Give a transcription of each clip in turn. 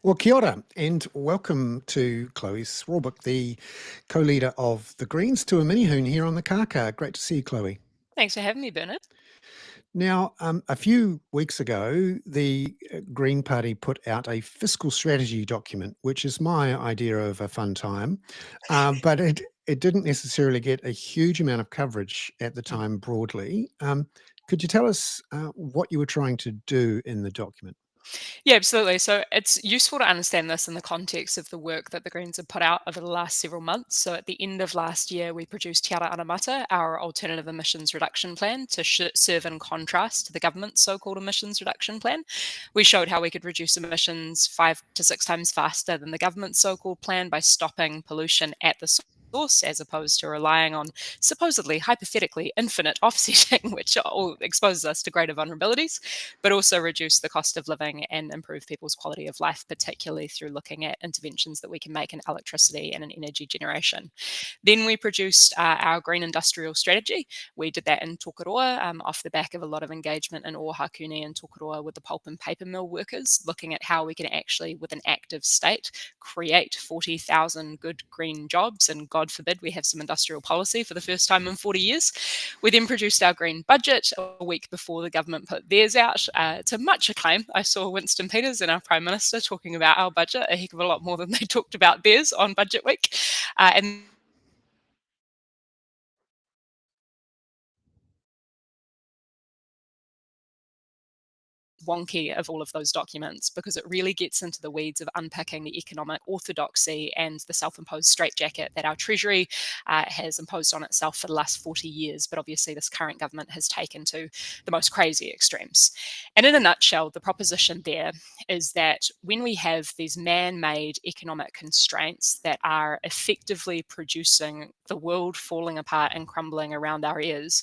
Well, kia ora, and welcome to Chloe Swarbrick, the co-leader of the Greens, to a mini-Hoon here on the Kaka. Great to see you, Chloe. Thanks for having me, Bernard. Now, a few weeks ago, the Green Party put out a fiscal strategy document, which is my idea of a fun time, but it didn't necessarily get a huge amount of coverage at the time broadly. Could you tell us what you were trying to do in the document? Yeah, absolutely. So it's useful to understand this in the context of the work that the Greens have put out over the last several months. So at the end of last year, we produced Te Ara Anamata, our alternative emissions reduction plan, to serve in contrast to the government's so-called emissions reduction plan. We showed how we could reduce emissions 5 to 6 times faster than the government's so-called plan by stopping pollution at the source, as opposed to relying on supposedly hypothetically infinite offsetting, which all exposes us to greater vulnerabilities, but also reduce the cost of living and improve people's quality of life, particularly through looking at interventions that we can make in electricity and in energy generation. Then we produced our green industrial strategy. We did that in Tokoroa off the back of a lot of engagement in Ohakune and Tokoroa with the pulp and paper mill workers, looking at how we can actually, with an active state, create 40,000 good green jobs. And God forbid we have some industrial policy for the first time in 40 years. We then produced our green budget a week before the government put theirs out, to much acclaim. I saw Winston Peters and our Prime Minister talking about our budget a heck of a lot more than they talked about theirs on Budget Week. And wonky of all of those documents because it really gets into the weeds of unpicking the economic orthodoxy and the self-imposed straitjacket that our Treasury has imposed on itself for the last 40 years, but obviously this current government has taken to the most crazy extremes. And in a nutshell, the proposition there is that when we have these man-made economic constraints that are effectively producing the world falling apart and crumbling around our ears,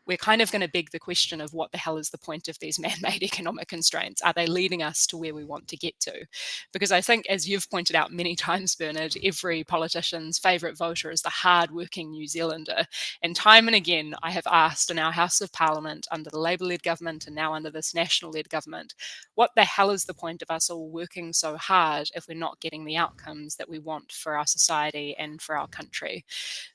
we're kind of going to beg the question of what the hell is the point of these man-made economic constraints? Are they leading us to where we want to get to? Because I think, as you've pointed out many times, Bernard, every politician's favourite voter is the hard-working New Zealander. And time and again, I have asked in our House of Parliament, under the Labour-led government and now under this National-led government, what the hell is the point of us all working so hard if we're not getting the outcomes that we want for our society and for our country?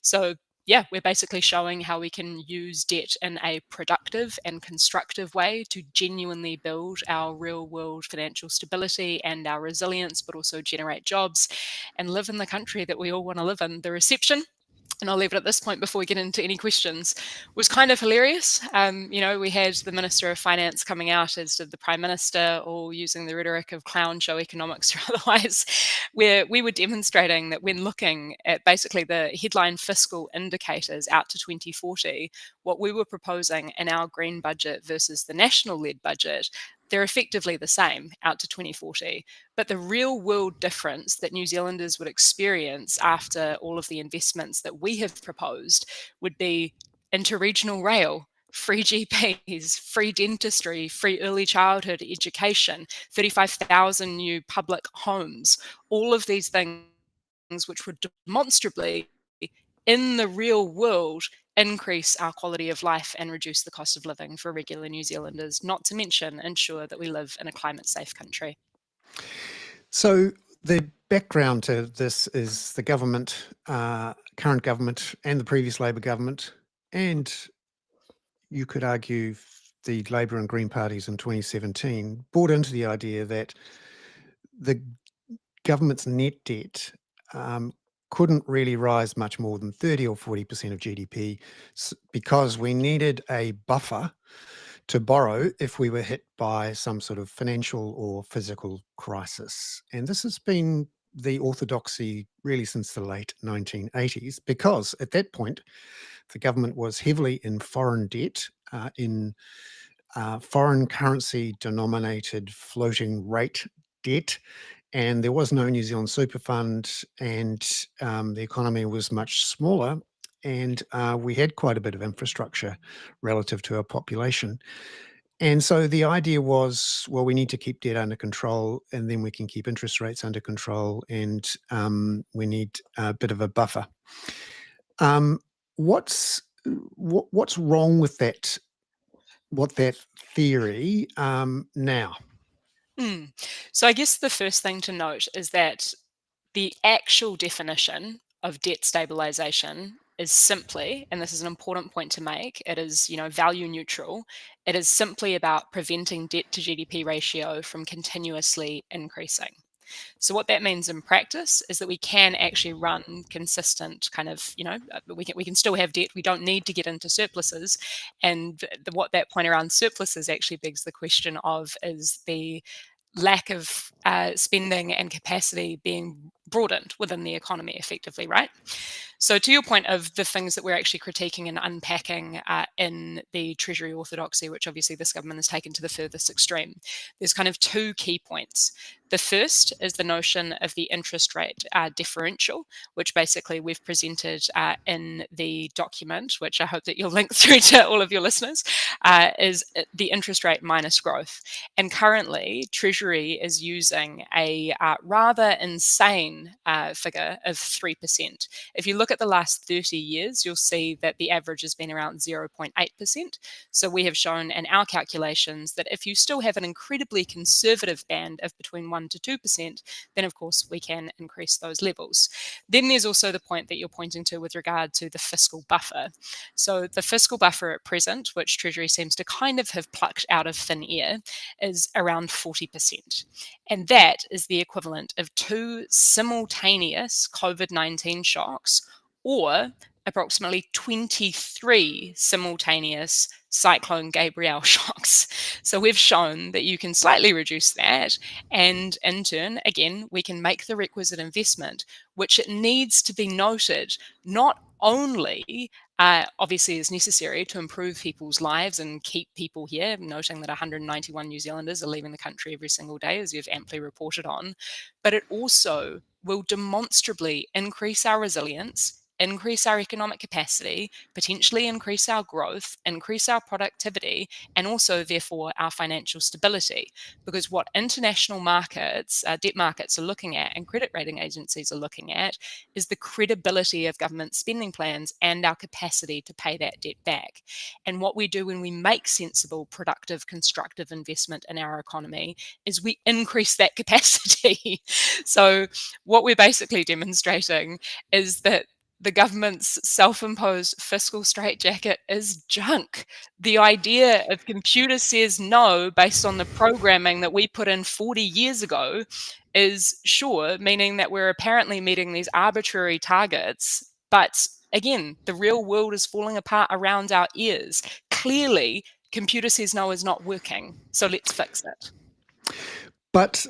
So yeah, we're basically showing how we can use debt in a productive and constructive way to genuinely build our real world financial stability and our resilience, but also generate jobs and live in the country that we all want to live in. The reception, and I'll leave it at this point before we get into any questions, was kind of hilarious. We had the Minister of Finance coming out, as did the Prime Minister, all using the rhetoric of clown show economics or otherwise, where we were demonstrating that when looking at basically the headline fiscal indicators out to 2040, what we were proposing in our green budget versus the national-led budget, they're effectively the same out to 2040. But the real world difference that New Zealanders would experience after all of the investments that we have proposed would be interregional rail, free GPs, free dentistry, free early childhood education, 35,000 new public homes, all of these things which would demonstrably, in the real world, increase our quality of life and reduce the cost of living for regular New Zealanders, not to mention ensure that we live in a climate safe country. So the background to this is the government, current government and the previous Labor government, and you could argue the Labor and Green parties in 2017 bought into the idea that the government's net debt couldn't really rise much more than 30 or 40% of GDP because we needed a buffer to borrow if we were hit by some sort of financial or physical crisis. And this has been the orthodoxy really since the late 1980s, because at that point, the government was heavily in foreign debt, in foreign currency denominated floating rate debt. And there was no New Zealand super fund, and the economy was much smaller. And we had quite a bit of infrastructure relative to our population. And so the idea was, well, we need to keep debt under control, and then we can keep interest rates under control, and we need a bit of a buffer. Um, what's what's wrong with that theory now? Mm. So I guess the first thing to note is that the actual definition of debt stabilization is simply, and this is an important point to make, it is, value neutral. It is simply about preventing debt to GDP ratio from continuously increasing. So what that means in practice is that we can actually run consistent kind of, we can still have debt. We don't need to get into surpluses. And what that point around surpluses actually begs the question of is the lack of spending and capacity being broadened within the economy effectively, right? So to your point of the things that we're actually critiquing and unpacking in the Treasury orthodoxy, which obviously this government has taken to the furthest extreme, there's kind of two key points. The first is the notion of the interest rate differential, which basically we've presented in the document, which I hope that you'll link through to all of your listeners, is the interest rate minus growth. And currently, Treasury is using a rather insane figure of 3%. If you look at the last 30 years, you'll see that the average has been around 0.8%. So we have shown in our calculations that if you still have an incredibly conservative band of between 1 to 2%, then of course we can increase those levels. Then there's also the point that you're pointing to with regard to the fiscal buffer. So the fiscal buffer at present, which Treasury seems to kind of have plucked out of thin air, is around 40%. And that is the equivalent of 2 simultaneous COVID-19 shocks or approximately 23 simultaneous Cyclone Gabrielle shocks. So we've shown that you can slightly reduce that. And in turn, again, we can make the requisite investment, which it needs to be noted, not only obviously is necessary to improve people's lives and keep people here, noting that 191 New Zealanders are leaving the country every single day, as you've amply reported on, but it also will demonstrably increase our resilience, increase our economic capacity, potentially increase our growth, increase our productivity, and also, therefore, our financial stability. Because what international markets, debt markets are looking at, and credit rating agencies are looking at, is the credibility of government spending plans and our capacity to pay that debt back. And what we do when we make sensible, productive, constructive investment in our economy is we increase that capacity. So what we're basically demonstrating is that the government's self-imposed fiscal straitjacket is junk. The idea of computer says no based on the programming that we put in 40 years ago is sure, meaning that we're apparently meeting these arbitrary targets. But again, the real world is falling apart around our ears. Clearly, computer says no is not working. So let's fix it. But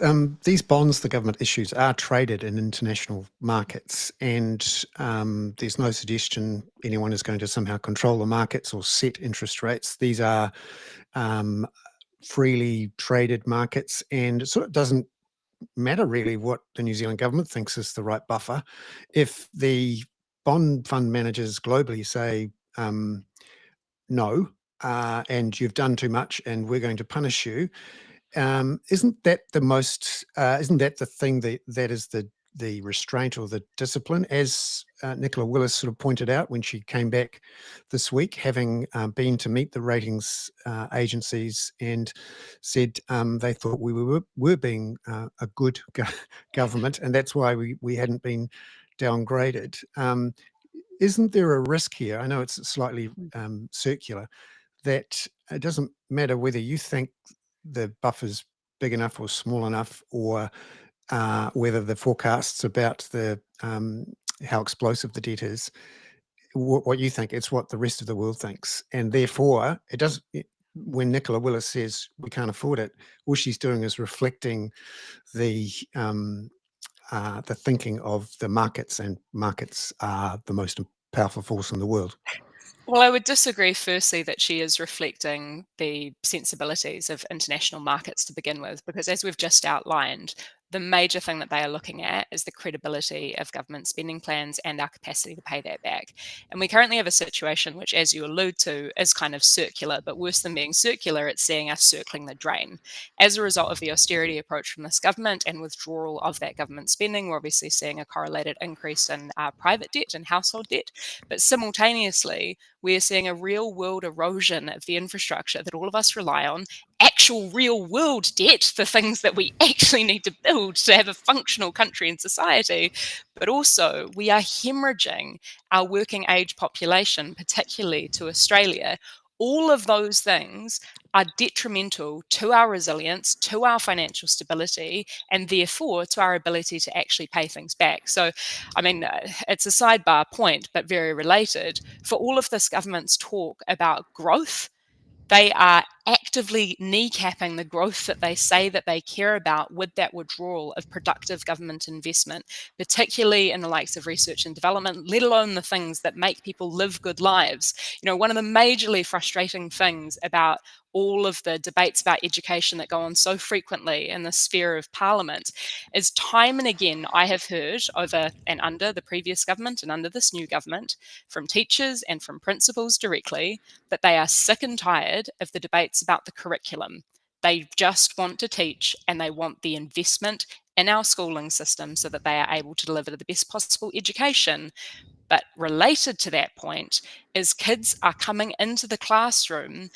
these bonds the government issues are traded in international markets, and there's no suggestion anyone is going to somehow control the markets or set interest rates. These are freely traded markets, and it sort of doesn't matter really what the New Zealand government thinks is the right buffer. If the bond fund managers globally say no, and you've done too much and we're going to punish you, isn't that the thing that is the restraint or the discipline, as Nicola Willis sort of pointed out when she came back this week, having been to meet the ratings agencies and said they thought we were being a good government, and that's why we hadn't been downgraded. Isn't there a risk here? I know it's slightly circular, that it doesn't matter whether you think the buffer's big enough or small enough, or whether the forecasts about the how explosive the debt is, what you think, it's what the rest of the world thinks. And therefore, when Nicola Willis says we can't afford it, all she's doing is reflecting the thinking of the markets, and markets are the most powerful force in the world. Well, I would disagree, firstly, that she is reflecting the sensibilities of international markets to begin with, because as we've just outlined, the major thing that they are looking at is the credibility of government spending plans and our capacity to pay that back. And we currently have a situation which, as you allude to, is kind of circular, but worse than being circular, it's seeing us circling the drain. As a result of the austerity approach from this government and withdrawal of that government spending, we're obviously seeing a correlated increase in private debt and household debt. But simultaneously, we're seeing a real world erosion of the infrastructure that all of us rely on actual real world debt, the things that we actually need to build to have a functional country and society, but also we are hemorrhaging our working age population, particularly to Australia. All of those things are detrimental to our resilience, to our financial stability, and therefore to our ability to actually pay things back. So, I mean, it's a sidebar point, but very related. For all of this government's talk about growth, they are actively kneecapping the growth that they say that they care about with that withdrawal of productive government investment, particularly in the likes of research and development, let alone the things that make people live good lives. You know, one of the majorly frustrating things about all of the debates about education that go on so frequently in the sphere of parliament is time and again I have heard over and under the previous government and under this new government from teachers and from principals directly that they are sick and tired of the debates about the curriculum. They just want to teach and they want the investment in our schooling system so that they are able to deliver the best possible education. But related to that point is kids are coming into the classroom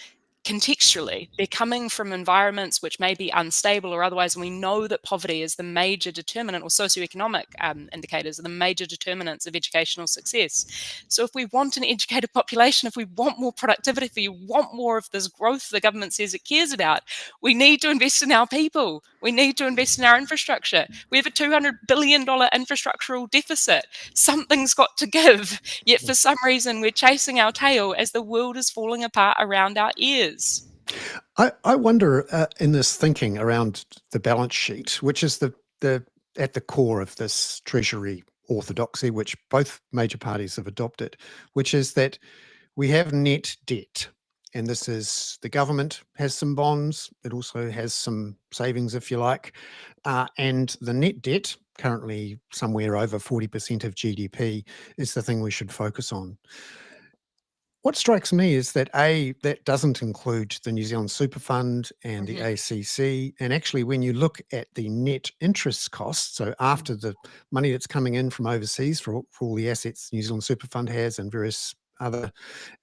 contextually. They're coming from environments which may be unstable or otherwise, and we know that poverty is the major determinant, or socioeconomic indicators are the major determinants of educational success. So if we want an educated population, if we want more productivity, if we want more of this growth the government says it cares about, we need to invest in our people. We need to invest in our infrastructure. We have a $200 billion infrastructural deficit. Something's got to give. Yet for some reason, we're chasing our tail as the world is falling apart around our ears. I wonder in this thinking around the balance sheet, which is the at the core of this Treasury orthodoxy, which both major parties have adopted, which is that we have net debt. And this is the government has some bonds. It also has some savings, if you like. And the net debt, currently somewhere over 40% of GDP, is the thing we should focus on. What strikes me is that that doesn't include the New Zealand Super Fund and the ACC. And actually, when you look at the net interest costs, so after the money that's coming in from overseas for all the assets New Zealand Super Fund has and various other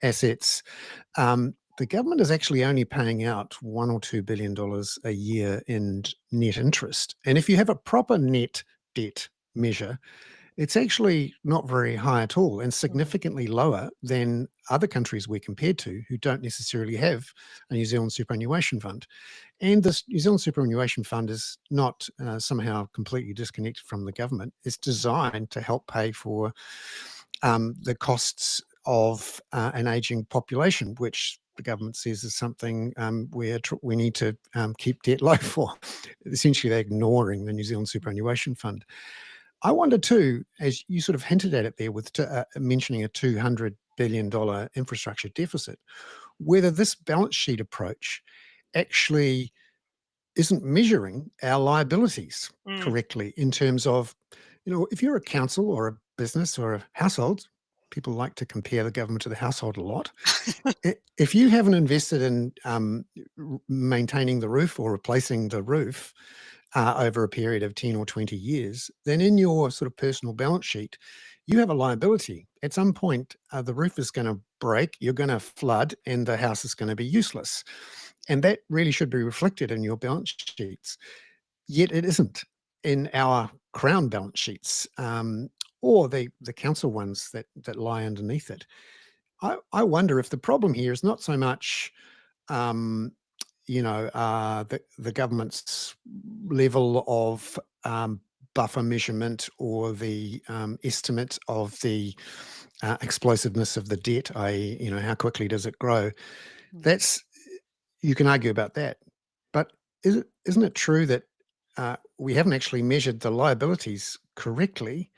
assets, the government is actually only paying out $1 or $2 billion a year in net interest. And if you have a proper net debt measure, it's actually not very high at all and significantly lower than other countries we're compared to who don't necessarily have a New Zealand superannuation fund. And this New Zealand superannuation fund is not somehow completely disconnected from the government. It's designed to help pay for the costs of an aging population, which the government says is something we need to keep debt low for. Essentially, they're ignoring the New Zealand superannuation fund. I wonder too, as you sort of hinted at it there with mentioning a $200 billion infrastructure deficit, whether this balance sheet approach actually isn't measuring our liabilities correctly in terms of, if you're a council or a business or a household, people like to compare the government to the household a lot. If you haven't invested in maintaining the roof or replacing the roof, over a period of 10 or 20 years, then in your sort of personal balance sheet, you have a liability. At some point, the roof is going to break, you're going to flood, and the house is going to be useless. And that really should be reflected in your balance sheets. Yet it isn't in our Crown balance sheets or the council ones that lie underneath it. I wonder if the problem here is not so much the government's level of buffer measurement or the estimate of the explosiveness of the debt, i.e., how quickly does it grow? That's you can argue about that, but isn't it true that we haven't actually measured the liabilities correctly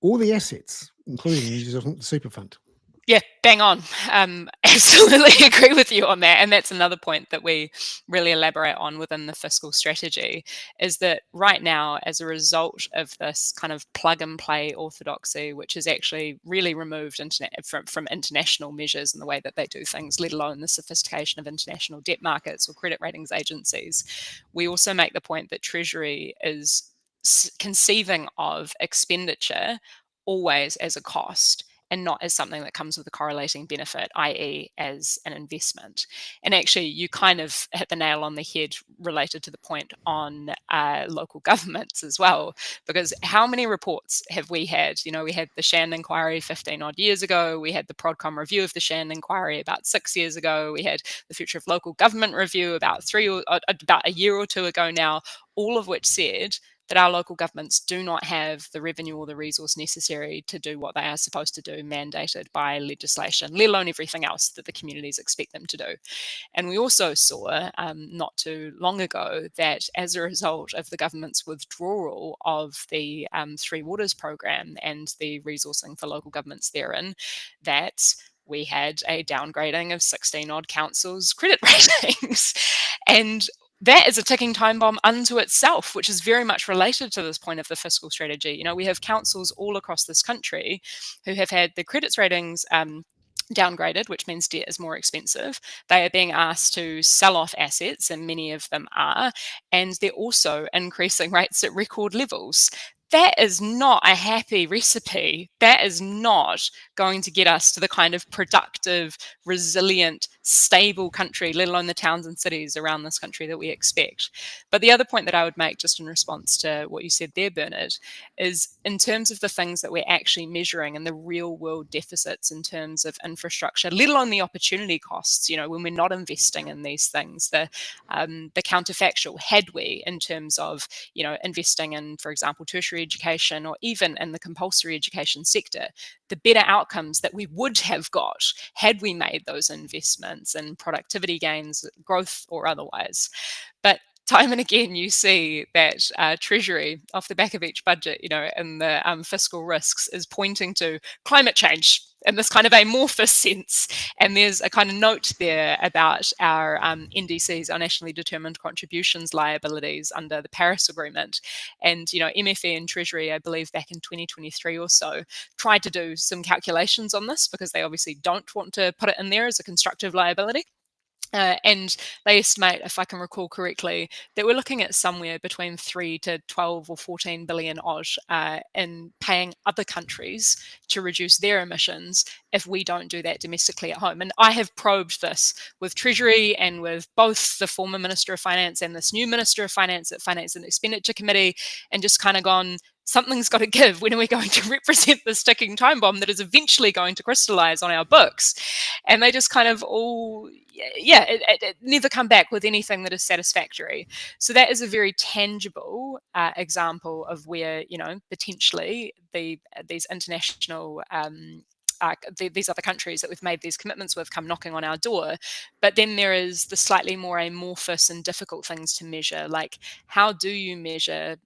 or the assets, including New Zealand Super Fund? Yeah, bang on. Absolutely agree with you on that. And that's another point that we really elaborate on within the fiscal strategy is that right now, as a result of this kind of plug and play orthodoxy, which is actually really removed from international measures and the way that they do things, let alone the sophistication of international debt markets or credit ratings agencies, we also make the point that Treasury is conceiving of expenditure always as a cost and not as something that comes with a correlating benefit, i.e. as an investment. And actually, you kind of hit the nail on the head related to the point on local governments as well, because how many reports have we had? We had the Shan inquiry 15 odd years ago. We had the Prodcom review of the Shan inquiry about 6 years ago. We had the Future of Local Government review about a year or two ago now, all of which said that our local governments do not have the revenue or the resource necessary to do what they are supposed to do, mandated by legislation, let alone everything else that the communities expect them to do. And we also saw not too long ago that as a result of the government's withdrawal of the Three Waters program and the resourcing for local governments therein, that we had a downgrading of 16 odd councils' credit ratings. And that is a ticking time bomb unto itself, which is very much related to this point of the fiscal strategy. We have councils all across this country who have had their credit ratings downgraded, which means debt is more expensive. They are being asked to sell off assets, and many of them are, and they're also increasing rates at record levels. That is not a happy recipe. That is not going to get us to the kind of productive, resilient, stable country, let alone the towns and cities around this country that we expect. But the other point that I would make, just in response to what you said there, Bernard, is in terms of the things that we're actually measuring and the real world deficits in terms of infrastructure, let alone the opportunity costs, when we're not investing in these things, the counterfactual, had we, in terms of, investing in, for example, tertiary education or even in the compulsory education sector, the better outcomes that we would have got had we made those investments in productivity gains, growth or otherwise. But time and again, you see that Treasury, off the back of each budget, and the fiscal risks, is pointing to climate change in this kind of amorphous sense. And there's a kind of note there about our NDCs, our nationally determined contributions liabilities under the Paris Agreement. And, MFE and Treasury, I believe back in 2023 or so, tried to do some calculations on this because they obviously don't want to put it in there as a constructive liability. And they estimate, if I can recall correctly, that we're looking at somewhere between 3 to 12 or 14 billion odd in paying other countries to reduce their emissions if we don't do that domestically at home. And I have probed this with Treasury and with both the former Minister of Finance and this new Minister of Finance at Finance and Expenditure Committee, and just kind of gone, something's got to give. When are we going to represent this ticking time bomb that is eventually going to crystallize on our books? And they just kind of all, it never come back with anything that is satisfactory. So that is a very tangible example of where, potentially these international these other countries that we've made these commitments with come knocking on our door. But then there is the slightly more amorphous and difficult things to measure, like how do you measure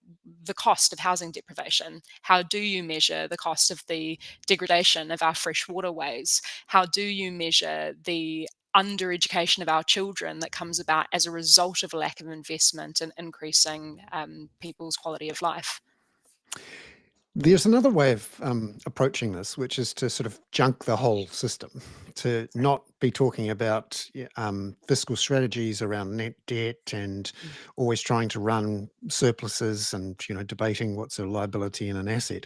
the cost of housing deprivation? How do you measure the cost of the degradation of our fresh waterways? How do you measure the under-education of our children that comes about as a result of a lack of investment in increasing people's quality of life? There's another way of approaching this, which is to sort of junk the whole system, to not be talking about fiscal strategies around net debt and always trying to run surpluses and debating what's a liability and an asset,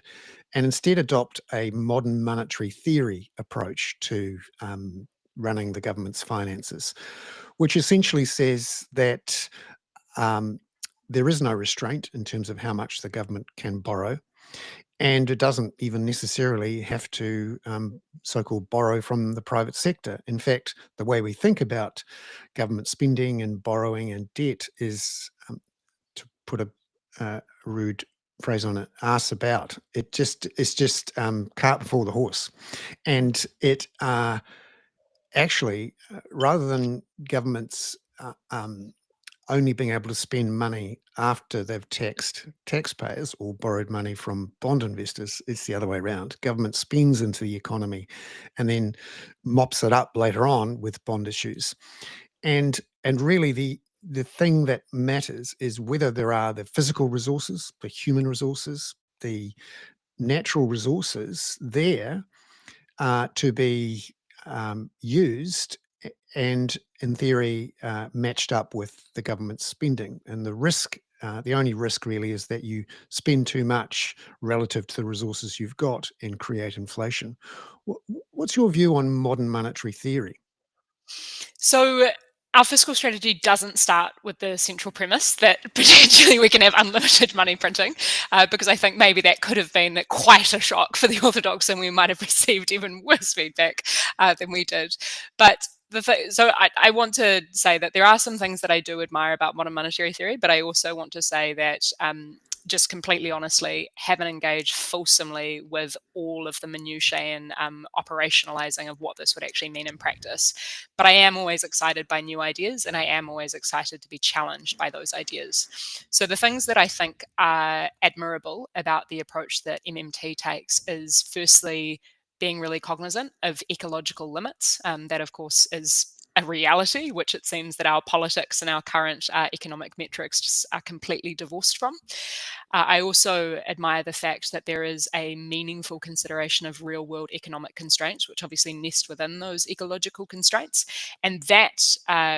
and instead adopt a modern monetary theory approach to running the government's finances, which essentially says that there is no restraint in terms of how much the government can borrow. And it doesn't even necessarily have to so-called borrow from the private sector. In fact, the way we think about government spending and borrowing and debt is, to put a rude phrase on it, arse about. It's just cart before the horse. And it actually, rather than governments only being able to spend money after they've taxed taxpayers or borrowed money from bond investors, it's the other way around. Government spends into the economy and then mops it up later on with bond issues. And really the thing that matters is whether there are the physical resources, the human resources, the natural resources there to be used and in theory matched up with the government's spending. And the risk the only risk really is that you spend too much relative to the resources you've got and create inflation. What's your view on modern monetary theory? So our fiscal strategy doesn't start with the central premise that potentially we can have unlimited money printing, because I think maybe that could have been quite a shock for the orthodox, and we might have received even worse feedback than we did. But I want to say that there are some things that I do admire about modern monetary theory, but I also want to say that just completely honestly, haven't engaged fulsomely with all of the minutiae and operationalizing of what this would actually mean in practice. But I am always excited by new ideas, and I am always excited to be challenged by those ideas. So the things that I think are admirable about the approach that MMT takes is firstly being really cognizant of ecological limits. That, of course, is a reality, which it seems that our politics and our current economic metrics just are completely divorced from. I also admire the fact that there is a meaningful consideration of real world economic constraints, which obviously nest within those ecological constraints. And that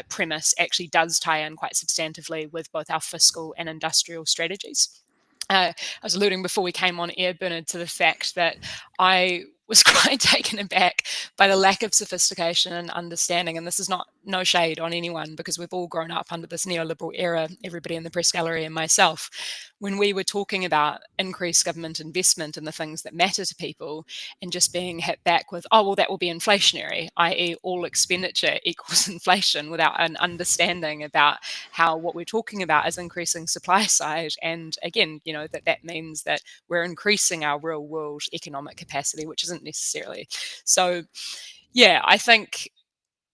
premise actually does tie in quite substantively with both our fiscal and industrial strategies. I was alluding before we came on air, Bernard, to the fact that I was quite taken aback by the lack of sophistication and understanding. And this is no shade on anyone, because we've all grown up under this neoliberal era, everybody in the press gallery and myself. When we were talking about increased government investment in the things that matter to people, and just being hit back with, oh, well, that will be inflationary, i.e., all expenditure equals inflation, without an understanding about how what we're talking about is increasing supply side. And again, that means that we're increasing our real world economic capacity, which isn't necessarily. So, yeah, I think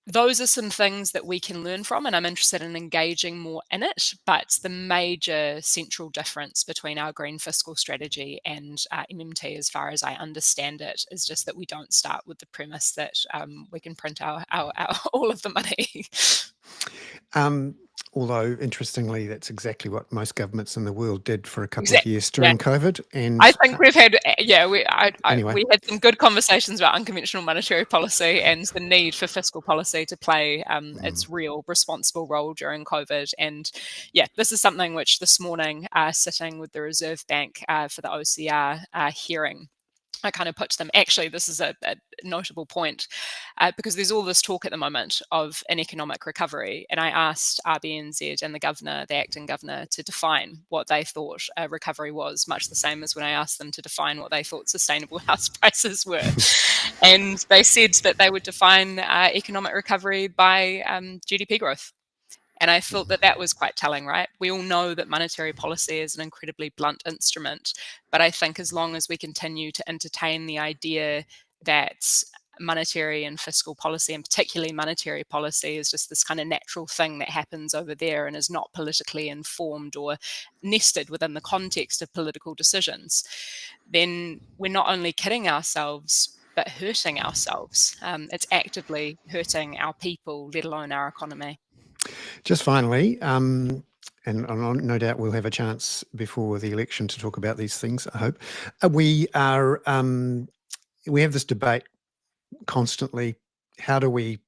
those are some things that we can learn from, and I'm interested in engaging more in it. But the major central difference between our green fiscal strategy and MMT, as far as I understand it, is just that we don't start with the premise that we can print our all of the money. Although, interestingly, that's exactly what most governments in the world did for a couple of Exactly. years Yeah. during COVID. And I think we've had, anyway, we had some good conversations about unconventional monetary policy and the need for fiscal policy to play its real responsible role during COVID. And yeah, this is something which this morning, sitting with the Reserve Bank for the OCR hearing, I kind of put to them, actually, this is a notable point, because there's all this talk at the moment of an economic recovery. And I asked RBNZ and the governor, the acting governor, to define what they thought a recovery was, much the same as when I asked them to define what they thought sustainable house prices were. And they said that they would define economic recovery by GDP growth. And I thought that was quite telling, right? We all know that monetary policy is an incredibly blunt instrument. But I think as long as we continue to entertain the idea that monetary and fiscal policy, and particularly monetary policy, is just this kind of natural thing that happens over there and is not politically informed or nested within the context of political decisions, then we're not only kidding ourselves, but hurting ourselves. It's actively hurting our people, let alone our economy. Just finally, and no doubt we'll have a chance before the election to talk about these things, I hope. We have this debate constantly. How do we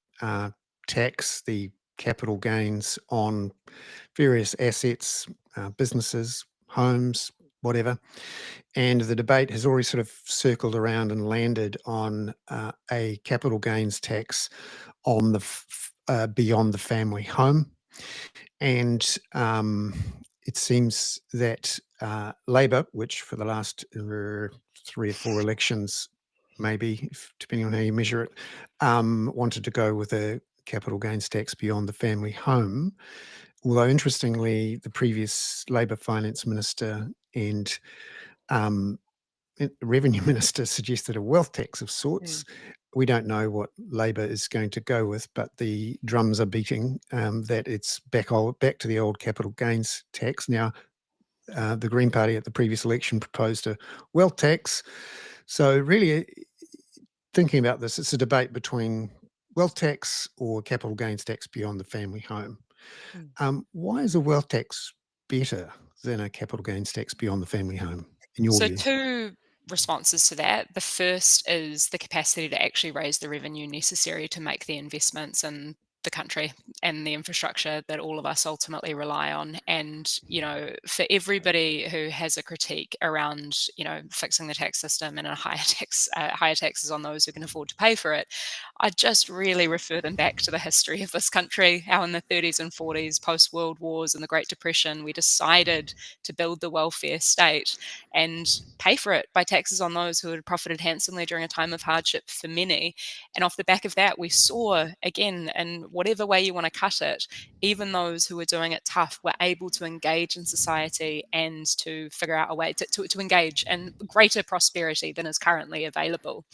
tax the capital gains on various assets, businesses, homes, whatever? And the debate has already sort of circled around and landed on a capital gains tax on the beyond the family home. And it seems that Labor, which for the last 3 or 4 elections, maybe, depending on how you measure it, wanted to go with a capital gains tax beyond the family home. Although, interestingly, the previous Labor finance minister and revenue minister suggested a wealth tax of sorts. We don't know what Labor is going to go with, but the drums are beating that it's back to the old capital gains tax. Now, the Green Party at the previous election proposed a wealth tax. So really, thinking about this, it's a debate between wealth tax or capital gains tax beyond the family home. Why is a wealth tax better than a capital gains tax beyond the family home, in your So view? two responses to that. The first is the capacity to actually raise the revenue necessary to make the investments in the country and the infrastructure that all of us ultimately rely on. And, for everybody who has a critique around, fixing the tax system and a higher taxes on those who can afford to pay for it, I just really refer them back to the history of this country, how in the 30s and 40s, post-World Wars and the Great Depression, we decided to build the welfare state and pay for it by taxes on those who had profited handsomely during a time of hardship for many. And off the back of that, we saw, again, in whatever way you want to cut it, even those who were doing it tough were able to engage in society and to figure out a way to engage in greater prosperity than is currently available.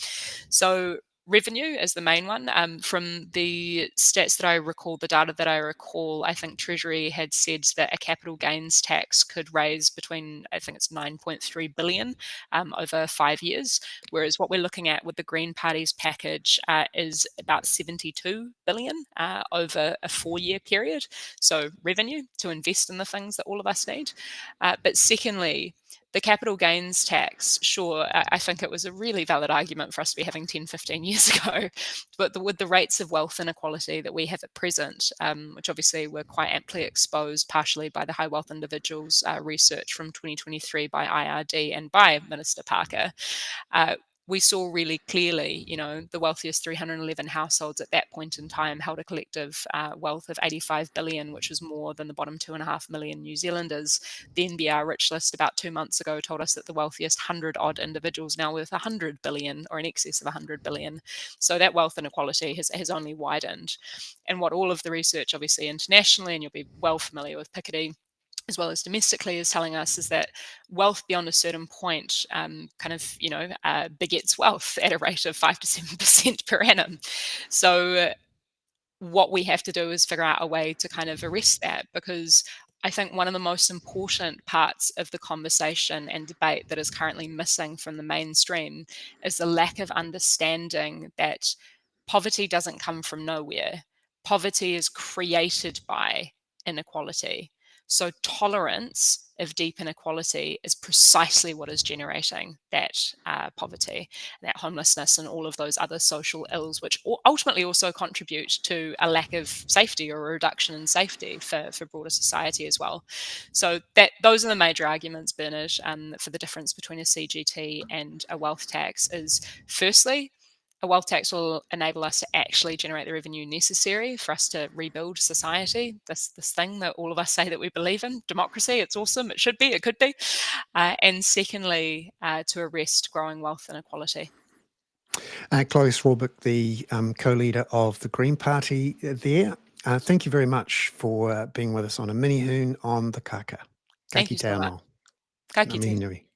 So revenue is the main one. From the stats that I recall, the data that I recall, I think Treasury had said that a capital gains tax could raise between, I think it's 9.3 billion over 5 years, whereas what we're looking at with the Green Party's package is about 72 billion over a 4-year period. So revenue to invest in the things that all of us need. But secondly, the capital gains tax, sure, I think it was a really valid argument for us to be having 10, 15 years ago. But with the rates of wealth inequality that we have at present, which obviously were quite amply exposed partially by the high wealth individuals research from 2023 by IRD and by Minister Parker, we saw really clearly, the wealthiest 311 households at that point in time held a collective wealth of 85 billion, which was more than the bottom 2.5 million New Zealanders. The NBR Rich List about 2 months ago told us that the wealthiest 100-odd individuals now worth 100 billion or in excess of 100 billion. So that wealth inequality has only widened. And what all of the research, obviously internationally, and you'll be well familiar with Piketty, as well as domestically, is telling us is that wealth beyond a certain point begets wealth at a rate of 5 to 7% per annum. So what we have to do is figure out a way to kind of arrest that, because I think one of the most important parts of the conversation and debate that is currently missing from the mainstream is the lack of understanding that poverty doesn't come from nowhere. Poverty is created by inequality. So tolerance of deep inequality is precisely what is generating that poverty, that homelessness, and all of those other social ills, which ultimately also contribute to a lack of safety or a reduction in safety for broader society as well. So those are the major arguments, Bernard, for the difference between a CGT and a wealth tax is, firstly, a wealth tax will enable us to actually generate the revenue necessary for us to rebuild society, this thing that all of us say that we believe in, democracy. It's awesome, it should be, it could be. And secondly, to arrest growing wealth inequality. Chloe Swarbrick, the co-leader of the Green Party there. Thank you very much for being with us on a mini-Hoon on the kaka. Thank you so much. Ka kite. Ngā mihi nui.